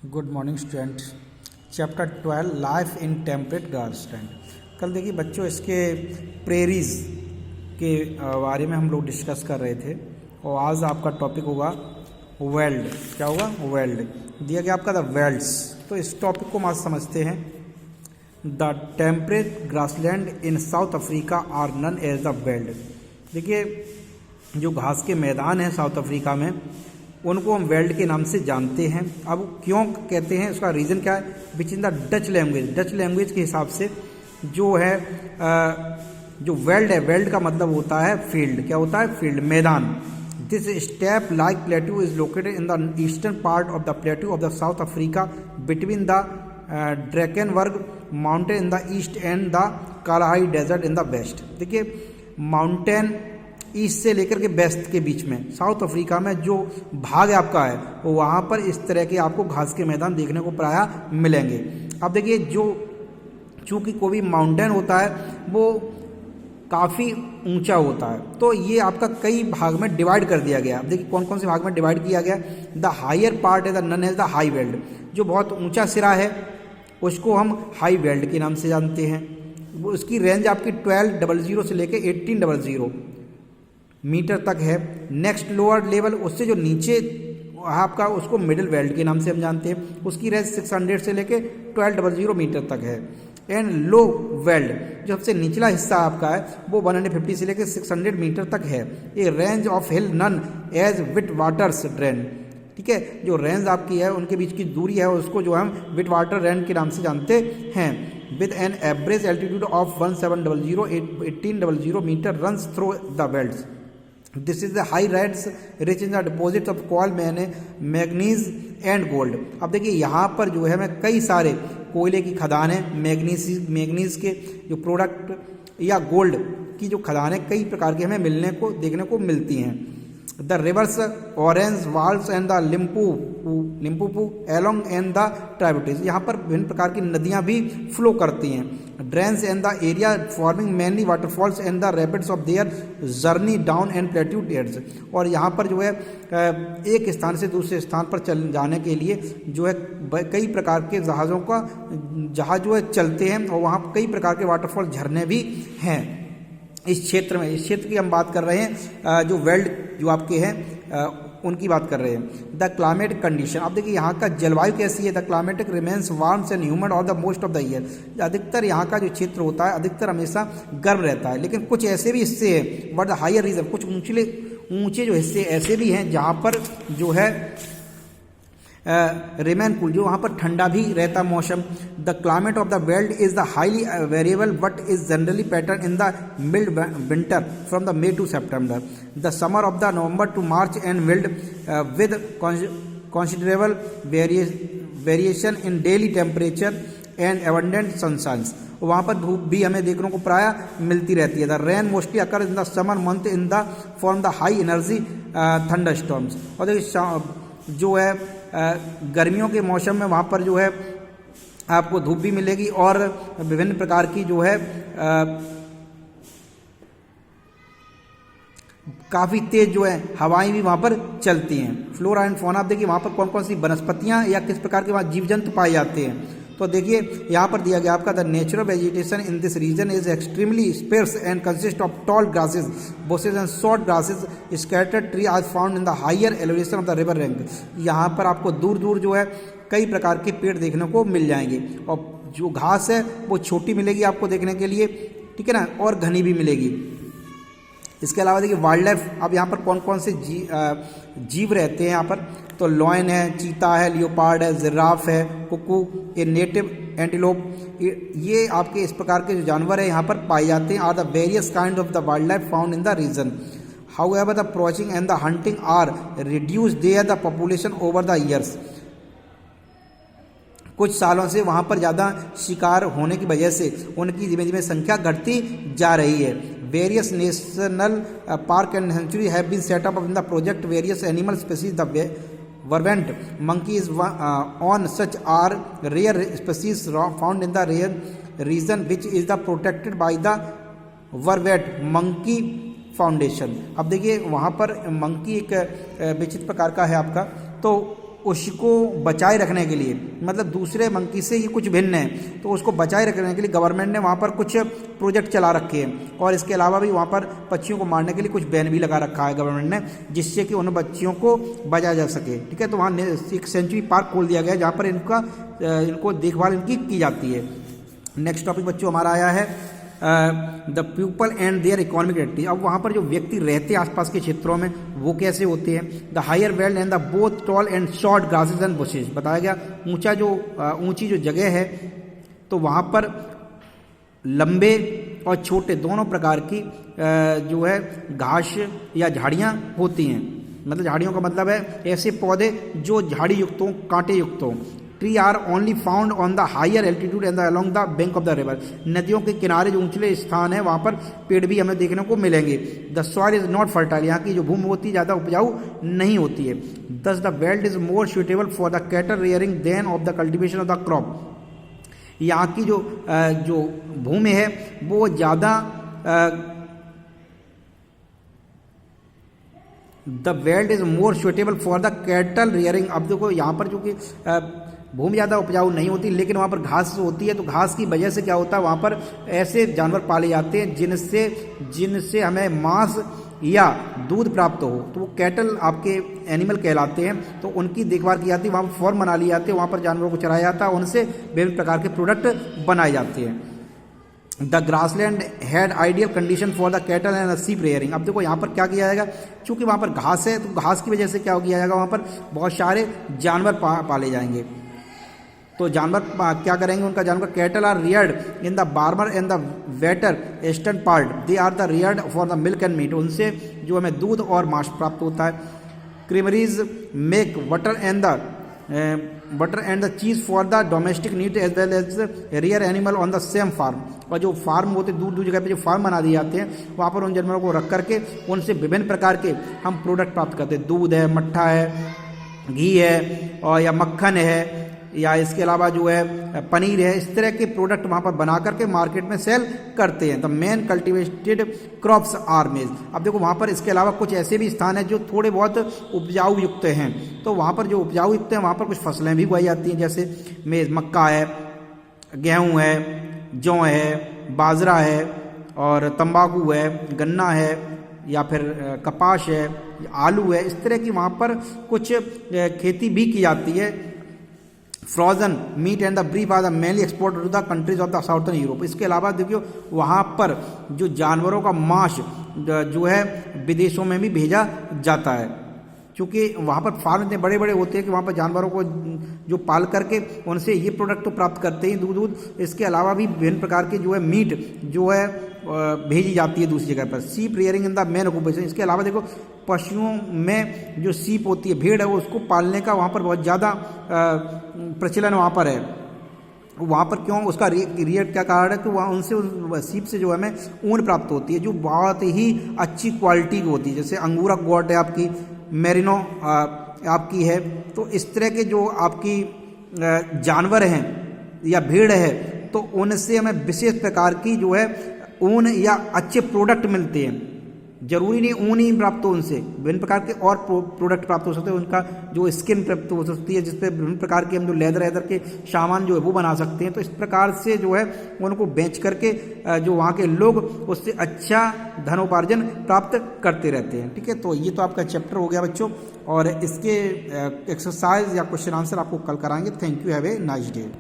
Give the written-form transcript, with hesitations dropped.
Good morning student. Chapter 12 life in temperate grassland. कल देखिए बच्चों इसके प्रेरीज के बारे में हम लोग डिस्कस कर रहे थे और आज आपका टॉपिक होगा वर्ल्ड। क्या होगा? वर्ल्ड दिया गया आपका द वर्ल्ड्स। तो इस टॉपिक को हम आज समझते हैं। The temperate grassland in South Africa are known as the world. देखिए जो घास के मैदान हैं साउथ अफ्रीका में उनको हम वर्ल्ड के नाम से जानते हैं। अब क्यों कहते हैं, उसका रीज़न क्या है? विच इन द डच लैंग्वेज के हिसाब से जो है जो वर्ल्ड है, वर्ल्ड का मतलब होता है फील्ड। क्या होता है? फील्ड, मैदान। This step like plateau is located in the eastern part of the plateau of the South Africa between the Drakensberg mountain in the east and the Kalahari desert in the west. देखिए mountain east से लेकर के waste के बीच में south Africa में जो भाग आपका है वो वहाँ पर इस तरह के आपको घास के मैदान देखने को प्रायः मिलेंगे। अब देखिए जो चूँकि कोई भी माउंटेन होता है वो काफ़ी ऊंचा होता है, तो ये आपका कई भाग में डिवाइड कर दिया गया। अब देखिए कौन कौन से भाग में डिवाइड किया गया। द हायर पार्ट है the known as the high veld. जो बहुत ऊंचा सिरा है उसको हम हाई वेल्ड के नाम से जानते हैं। वो उसकी रेंज आपकी 1200 से लेकर 1800 मीटर तक है। नेक्स्ट लोअर लेवल, उससे जो नीचे आपका उसको मिडिल वेल्ड के नाम से हम जानते हैं। उसकी रेंज 600 से लेके 1200 मीटर तक है। एंड लो वेल्ड जो सबसे निचला हिस्सा आपका है वो 150 से लेके 600 मीटर तक है। A range of hill known as with waters drain. ठीक है, जो रेंज आपकी है उनके बीच की दूरी है उसको जो हम विट वाटर रेन के नाम से जानते हैं। With an average altitude of 1700 metre runs through the velds. This is the high reds rich in the deposits of coal manganese and gold. अब देखिए यहाँ पर जो है मैं कई सारे कोयले की खदानें, मैग्नीज के जो प्रोडक्ट या गोल्ड की जो खदानें कई प्रकार के हमें देखने को मिलती हैं। The rivers Orange Vaals and the Limpopo along and the tributaries. यहाँ पर विभिन्न प्रकार की नदियाँ भी फ्लो करती हैं। Drains and the area forming mainly waterfalls and the rapids of their journey down and plateau deads. और यहाँ पर जो है एक स्थान से दूसरे स्थान पर चल जाने के लिए जो है कई प्रकार के जहाज जो है चलते हैं और वहाँ कई प्रकार के वाटरफॉल झरने भी हैं इस क्षेत्र में। इस क्षेत्र की हम बात कर रहे हैं, जो वर्ल्ड जो आपके हैं उनकी बात कर रहे हैं। The climate condition. अब देखिए यहाँ का जलवायु कैसी है। The climatic remains warms and humid all the most of the year. अधिकतर यहाँ का जो क्षेत्र होता है अधिकतर हमेशा गर्म रहता है, लेकिन कुछ ऐसे भी हिस्से हैं बट द हायर रीजन, कुछ ऊंचे जो हिस्से ऐसे भी हैं जहाँ पर जो है रिमेन कूल, जो वहाँ पर ठंडा भी रहता मौसम। The climate of the world is the highly variable but is generally pattern in the mild winter from the May to September. The summer of the November to March and mild with considerable variation in daily temperature and abundant sunshines. वहाँ पर धूप भी हमें देखने को प्रायः मिलती रहती है। The rain mostly occur in the summer month in the form the high energy thunder storms. और देखिए जो है गर्मियों के मौसम में वहाँ पर जो है आपको धूप भी मिलेगी और विभिन्न प्रकार की जो है काफ़ी तेज जो है हवाएं भी वहाँ पर चलती हैं। Flora and fauna. आप देखिए वहाँ पर कौन कौन सी वनस्पतियाँ या किस प्रकार के वहाँ जीव जंतु पाए जाते हैं। तो देखिए यहाँ पर दिया गया आपका the natural vegetation in this region is extremely sparse and consist of tall grasses, bushes and short grasses. Scattered tree are found in the higher elevation of the river bank. यहाँ पर आपको दूर दूर जो है कई प्रकार के पेड़ देखने को मिल जाएंगे और जो घास है वो छोटी मिलेगी आपको देखने के लिए, ठीक है ना, और घनी भी मिलेगी। इसके अलावा देखिए वाइल्ड लाइफ। अब यहाँ पर कौन कौन से जीव रहते हैं यहाँ पर, तो लॉयन है, चीता है, लियोपार्ड है, जिराफ है, कुकू, ये नेटिव एंटीलोप, ये आपके इस प्रकार के जो जानवर है यहाँ पर पाए जाते हैं। Are the various kind of the wildlife found in the region. However the poaching and the hunting are reduce their the population over the years. कुछ सालों से वहाँ पर ज़्यादा शिकार होने की वजह से उनकी धीमे धीमे संख्या घटती जा रही है। Various national park and sanctuary have been set up in the project. Various animal species, the vervant monkey is on such are rare species found in the rare region which is the protected by the vervet monkey foundation. अब देखिए वहाँ पर monkey एक विचित्र प्रकार का है आपका, तो उसको बचाए रखने के लिए, मतलब दूसरे मंकी से ये कुछ भिन्न है, तो उसको बचाए रखने के लिए गवर्नमेंट ने वहाँ पर कुछ प्रोजेक्ट चला रखे हैं। और इसके अलावा भी वहाँ पर पक्षियों को मारने के लिए कुछ बैन भी लगा रखा है गवर्नमेंट ने, जिससे कि उन बच्चियों को बचाया जा सके। ठीक है, तो वहाँ एक सेंचुरी पार्क खोल दिया गया है जहाँ पर इनको देखभाल इनकी की जाती है। नेक्स्ट टॉपिक बच्चों हमारा आया है the people and their economic activity. अब वहाँ पर जो व्यक्ति रहते हैं आसपास के क्षेत्रों में वो कैसे होते हैं। The higher veld and the both tall and short grasses and bushes, बताया गया ऊंची जो जगह है तो वहाँ पर लंबे और छोटे दोनों प्रकार की जो है घास या झाड़ियाँ होती हैं। मतलब झाड़ियों का मतलब है ऐसे पौधे जो झाड़ी युक्त हों, कांटे युक्त हों। Tree are only found on the higher altitude and along the bank of the river. नदियों के किनारे जो ऊंचले स्थान है वहाँ पर पेड़ भी हमें देखने को मिलेंगे। The soil is not fertile, यहाँ की जो भूमि होती है ज़्यादा उपजाऊ नहीं होती है। Thus the veld is more suitable for the cattle rearing than of the cultivation of the crop. यहाँ की जो भूमि है वो ज़्यादा the veld is more suitable for the cattle rearing. अब देखो यहाँ पर जो कि भूमि ज़्यादा उपजाऊ नहीं होती, लेकिन वहाँ पर घास होती है, तो घास की वजह से क्या होता है वहाँ पर ऐसे जानवर पाले जाते हैं जिनसे हमें मांस या दूध प्राप्त हो, तो वो कैटल आपके एनिमल कहलाते हैं। तो उनकी देखभाल की जाती है, वहाँ पर फॉर्म बना ली जाती है, वहाँ पर जानवरों को चराया जाता है, उनसे विभिन्न प्रकार के प्रोडक्ट बनाए जाते हैं। The grassland had ideal condition for the cattle and सीप रेयरिंग। अब देखो यहाँ पर क्या किया जाएगा, चूंकि वहाँ पर घास है तो घास की वजह से क्या किया जाएगा, वहाँ पर बहुत सारे जानवर पाले जाएंगे। तो जानवर क्या करेंगे, उनका जानवर cattle are reared in the warmer and the wetter eastern part, they are the reared for the milk and meat. उनसे जो हमें दूध और मांस प्राप्त होता है। Creameries make butter and the cheese for the domestic need as well as rear animal on the same farm. और जो फार्म होते दूर दूर जगह पे जो फार्म बना दिए जाते हैं वहाँ पर उन जानवरों को रख करके उनसे विभिन्न प्रकार के हम प्रोडक्ट प्राप्त करते हैं। दूध है, मट्ठा है, घी है और या मक्खन है, या इसके अलावा जो है पनीर है, इस तरह के प्रोडक्ट वहाँ पर बना करके मार्केट में सेल करते हैं। The main cultivated crops are maize. अब देखो वहाँ पर इसके अलावा कुछ ऐसे भी स्थान है जो थोड़े बहुत उपजाऊ युक्त हैं, तो वहाँ पर जो उपजाऊ युक्त हैं वहाँ पर कुछ फसलें भी उगाई जाती हैं, जैसे मेज, मक्का है, गेहूँ है, जौ है, बाजरा है और तंबाकू है, गन्ना है या फिर कपास है, आलू है। इस तरह की वहाँ पर कुछ खेती भी की जाती है। फ्रोजन मीट एंड द ब्रीफ are the mainly export to the countries of the southern Europe. इसके अलावा देखियो वहाँ पर जो जानवरों का मांस जो है विदेशों में भी भेजा जाता है, क्योंकि वहाँ पर फार्म इतने बड़े बड़े होते हैं कि वहाँ पर जानवरों को जो पाल करके उनसे ये प्रोडक्ट तो प्राप्त करते हैं दूध। इसके अलावा भी विभिन्न प्रकार के जो है मीट जो है भेजी जाती है दूसरी जगह पर। सीप rearing in the main occupation. इसके अलावा देखो पशुओं में जो सीप होती है, भेड़ है, उसको पालने का वहाँ पर बहुत ज़्यादा प्रचलन वहाँ पर है। वहाँ पर क्यों, उसका रिएट क्या कारण है कि वहाँ उनसे उस सीप से जो हमें ऊन प्राप्त होती है जो बहुत ही अच्छी क्वालिटी की होती है, जैसे अंगूरा गोट है आपकी, मेरिनो आपकी है। तो इस तरह के जो आपकी जानवर हैं या भेड़ है तो उनसे हमें विशेष प्रकार की जो है ऊन या अच्छे प्रोडक्ट मिलते हैं। जरूरी नहीं ऊन ही प्राप्त हो, उनसे विभिन्न प्रकार के और प्रोडक्ट प्राप्त हो सकते हैं। उनका जो स्किन प्राप्त हो सकती है, जिसपे विभिन्न प्रकार के हम जो लेदर के सामान जो है वो बना सकते हैं। तो इस प्रकार से जो है उनको बेच करके जो वहाँ के लोग उससे अच्छा धनोपार्जन प्राप्त करते रहते हैं। ठीक है, तो ये तो आपका चैप्टर हो गया बच्चों, और इसके एक्सरसाइज या क्वेश्चन आंसर आपको कल कराएंगे। Thank you, have a nice day.